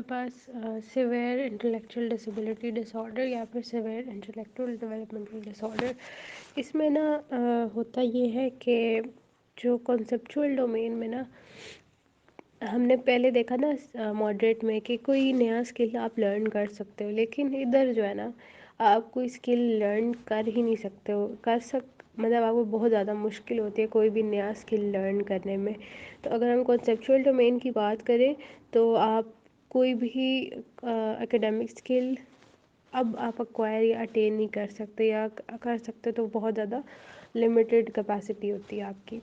पास severe intellectual disability disorder या फिर severe intellectual developmental disorder. इसमें ना होता ये है कि जो कॉन्सेप्चुअल डोमेन में ना हमने पहले देखा ना मॉडरेट में कि कोई नया स्किल आप लर्न कर सकते हो, लेकिन इधर जो है ना आप कोई स्किल लर्न कर ही नहीं सकते हो। मतलब आपको बहुत ज़्यादा मुश्किल होती है कोई भी नया स्किल लर्न करने में। तो अगर हम कॉन्सेप्चुअल डोमेन की बात करें तो आप कोई भी एकेडमिक स्किल अब आप अक्वायर या अटेन नहीं कर सकते, या कर सकते तो बहुत ज़्यादा लिमिटेड कैपेसिटी होती है आपकी।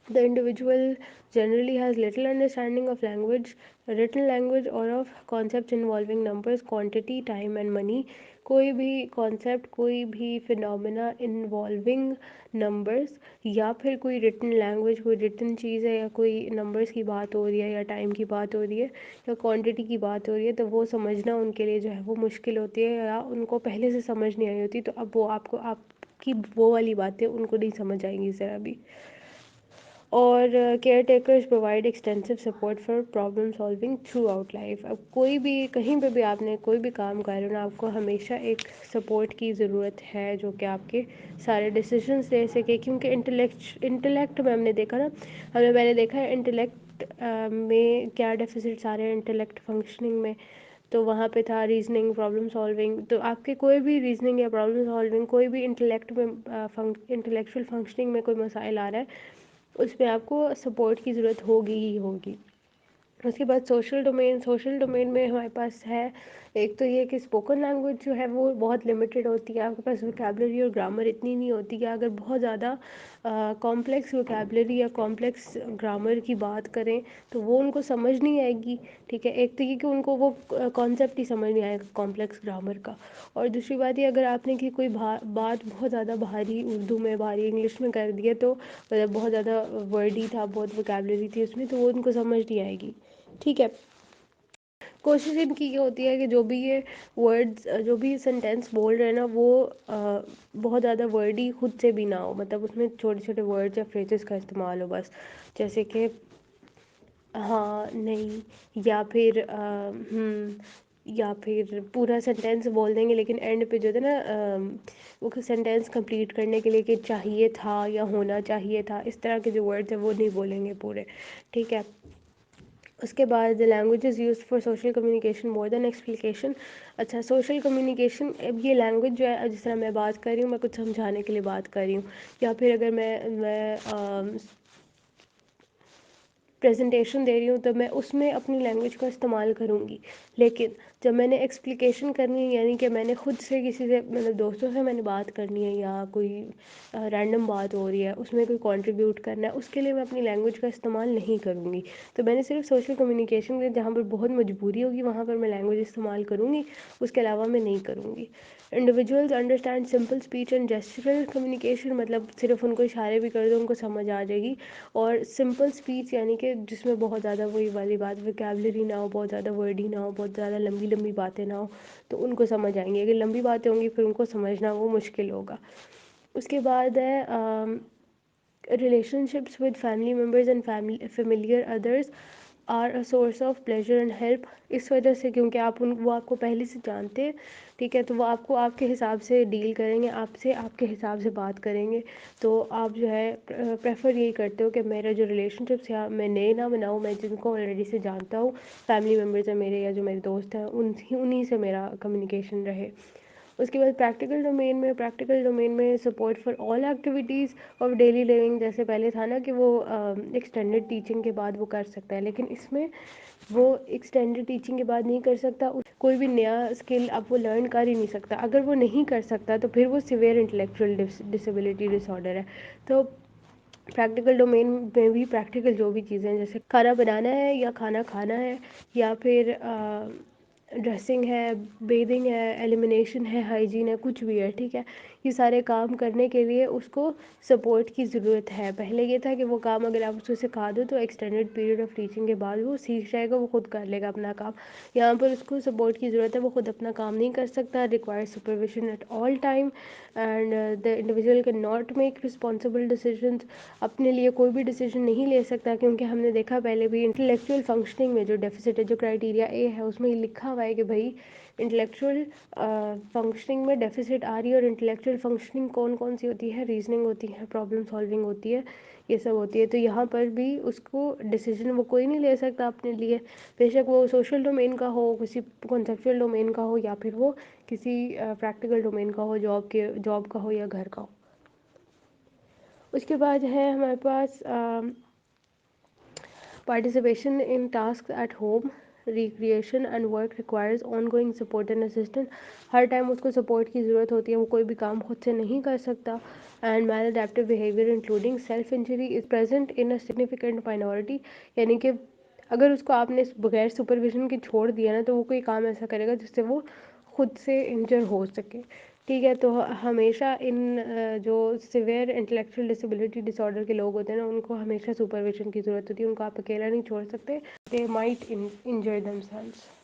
The individual generally has little understanding of language, written language or of concepts involving numbers, quantity, time and money. कोई भी कॉन्सेप्ट, कोई भी फिनोमेना इन्वॉल्विंग नंबर्स, या फिर कोई रिटन लैंग्वेज, कोई रिटन चीज़ है, या कोई नंबर्स की बात हो रही है, या टाइम की बात हो रही है, या क्वांटिटी की बात हो रही है, तो वो समझना उनके लिए जो है वो मुश्किल होती है, या उनको पहले से समझ नहीं आई होती, तो अब वो आपकी वो वाली बातें उनको नहीं समझ आएंगी ज़रा भी। और care takers provide extensive support for problem solving through out life. अब कोई भी कहीं पे भी आपने कोई भी काम कर रहे हो ना, आपको हमेशा एक सपोर्ट की ज़रूरत है जो कि आपके सारे डिसीजंस ले सके, क्योंकि इंटेलेक्ट में हमने देखा ना, हमने पहले देखा है इंटेलेक्ट में क्या डेफिसिट्स आ रहे हैं इंटेलेक्ट फंक्शनिंग में। तो वहाँ पे था रीजनिंग, प्रॉब्लम सॉल्विंग। तो आपके कोई भी रीजनिंग या प्रॉब्लम सॉल्विंग, कोई भी इंटेलेक्ट में इंटेलेक्चुअल फंक्शनिंग में कोई मसाइल आ रहा है, उसमें आपको सपोर्ट की ज़रूरत होगी ही होगी। उसके बाद सोशल डोमेन में हमारे पास है एक तो ये कि स्पोकन लैंग्वेज जो है वो बहुत लिमिटेड होती है, आपके पास वोकेबलरी और ग्रामर इतनी नहीं होती है। अगर बहुत ज़्यादा कॉम्प्लेक्स वोकेबलरी या कॉम्प्लेक्स ग्रामर की बात करें तो वो उनको समझ नहीं आएगी। ठीक है, एक तो ये कि उनको वो कॉन्सेप्ट ही समझ नहीं आएगा कॉम्प्लेक्स ग्रामर का। और दूसरी बात ये, अगर आपने कि कोई बात बहुत ज़्यादा भारी उर्दू में, भारी इंग्लिश में कर दी है, तो मतलब बहुत ज़्यादा वर्डी था, बहुत वोकेबलरी थी उसमें, तो वो उनको समझ नहीं आएगी। ठीक है, कोशिश इनकी ये होती है कि जो भी ये वर्ड्स, जो भी सेंटेंस बोल रहे हैं ना, वो बहुत ज़्यादा वर्डी खुद से भी ना हो, मतलब उसमें छोटे छोटे वर्ड्स या फ्रेजेस का इस्तेमाल हो बस। जैसे कि हाँ, नहीं, या फिर या फिर पूरा सेंटेंस बोल देंगे लेकिन एंड पे जो है ना वो सेंटेंस कंप्लीट करने के लिए कि चाहिए था या होना चाहिए था, इस तरह के जो वर्ड्स हैं वो नहीं बोलेंगे पूरे। ठीक है, उसके बाद language is use for social communication more than explication. अच्छा, सोशल कम्युनिकेशन, अब ये लैंग्वेज जो है, जिस तरह मैं बात कर रही हूँ, मैं कुछ समझाने के लिए बात कर रही हूँ, या फिर अगर मैं प्रेजेंटेशन दे रही हूँ तो मैं उसमें अपनी लैंग्वेज का इस्तेमाल करूँगी। लेकिन जब मैंने एक्सप्लिकेशन करनी है, यानी कि मैंने खुद से किसी से, मतलब दोस्तों से मैंने बात करनी है, या कोई रैंडम बात हो रही है उसमें कोई कंट्रीब्यूट करना है, उसके लिए मैं अपनी लैंग्वेज का इस्तेमाल नहीं करूँगी। तो मैंने सिर्फ सोशल कम्युनिकेशन के जहाँ पर बहुत मजबूरी होगी वहाँ पर मैं लैंग्वेज इस्तेमाल करूँगी, उसके अलावा मैं नहीं करूँगी। Individuals understand simple speech and gestural communication, मतलब सिर्फ उनको इशारे भी कर दो उनको समझ आ जाएगी। और सिंपल स्पीच यानी कि जिसमें बहुत ज़्यादा वही वाली बात वोकेबलरी ना हो, बहुत ज़्यादा वर्ड ही ना हो, बहुत ज़्यादा लंबी लंबी बातें ना हो, तो उनको समझ आएंगी। अगर लंबी बातें होंगी फिर उनको समझना वो मुश्किल होगा। उसके बाद है relationships with family members and familiar others are a source of pleasure and help। इस वजह से, क्योंकि वो आपको पहले से जानते हैं, ठीक है, तो वो आपको आपके हिसाब से डील करेंगे, आपसे आपके हिसाब से बात करेंगे। तो आप जो है प्रेफर यही करते हो कि मेरा जो रिलेशनशिप्स या मैं नए ना बनाऊँ, मैं जिनको ऑलरेडी से जानता हूँ, फैमिली मेम्बर्स हैं मेरे या जो मेरे दोस्त हैं, उन्हीं से मेरा कम्युनिकेशन रहे। उसके बाद प्रैक्टिकल डोमेन में support for all activities of daily living. जैसे पहले था ना कि वो एक्सटेंडेड टीचिंग के बाद वो कर सकता है, लेकिन इसमें वो एक्सटेंडेड टीचिंग के बाद नहीं कर सकता। कोई भी नया स्किल अब वो लर्न कर ही नहीं सकता। अगर वो नहीं कर सकता तो फिर वो सिवियर इंटेलेक्चुअल डिसेबिलिटी डिसऑर्डर है। तो प्रैक्टिकल डोमेन में भी प्रैक्टिकल जो भी चीज़ें, जैसे खाना बनाना है या खाना खाना है, या फिर ڈریسنگ ہے، بیدنگ ہے، ایلیمینیشن ہے، ہائیجین ہے، کچھ بھی ہے، ٹھیک ہے، یہ سارے کام کرنے کے لیے اس کو سپورٹ کی ضرورت ہے۔ پہلے یہ تھا کہ وہ کام اگر آپ اس کو سکھا دو تو ایکسٹینڈیڈ پیریڈ آف ٹیچنگ کے بعد وہ سیکھ جائے گا، وہ خود کر لے گا اپنا کام۔ یہاں پر اس کو سپورٹ کی ضرورت ہے، وہ خود اپنا کام نہیں کر سکتا، require supervision at all time and the individual can not make responsible decisions, اپنے لیے کوئی بھی ڈیسیژن نہیں لے سکتا، کیونکہ ہم نے دیکھا پہلے بھی انٹلیکچوئل فنکشننگ میں جو ڈیفیسٹ ہے، جو کرائٹیریا اے ہے اس میں یہ لکھا ہوا ہے کہ بھائی انٹلیکچوئل فنکشننگ میں ڈیفیسٹ آ رہی ہے، اور انٹلیکچوئل فنکشننگ کون کون سی ہوتی ہے؟ ریزننگ ہوتی ہے، پرابلم سالونگ ہوتی ہے، یہ سب ہوتی ہے۔ تو یہاں پر بھی اس کو ڈیسیژن وہ کوئی نہیں لے سکتا اپنے لیے، بے شک وہ سوشل ڈومین کا ہو، کسی کنسیپچوئل ڈومین کا ہو، یا پھر وہ کسی پریکٹیکل ڈومین کا ہو، جاب کا ہو یا گھر کا ہو۔ اس کے بعد ہے ہمارے پاس participation in tasks at home, recreation and work requires ongoing support and assistance۔ ہر ٹائم اس کو سپورٹ کی ضرورت ہوتی ہے، وہ کوئی بھی کام خود سے نہیں کر سکتا۔ And maladaptive behaviour including self injury is present in a significant minority, یعنی کہ اگر اس کو آپ نے بغیر سپرویژن کے چھوڑ دیا نا تو وہ کوئی کام ایسا کرے گا جس سے وہ خود سے انجر ہو سکے، ٹھیک ہے۔ تو ہمیشہ ان جو سیویئر انٹلیکچوئل ڈسیبلٹی ڈس آرڈر کے لوگ ہوتے ہیں نا، ان کو ہمیشہ سپرویژن کی ضرورت ہوتی ہے، ان کو آپ اکیلا نہیں چھوڑ سکتے، they might injure them selves.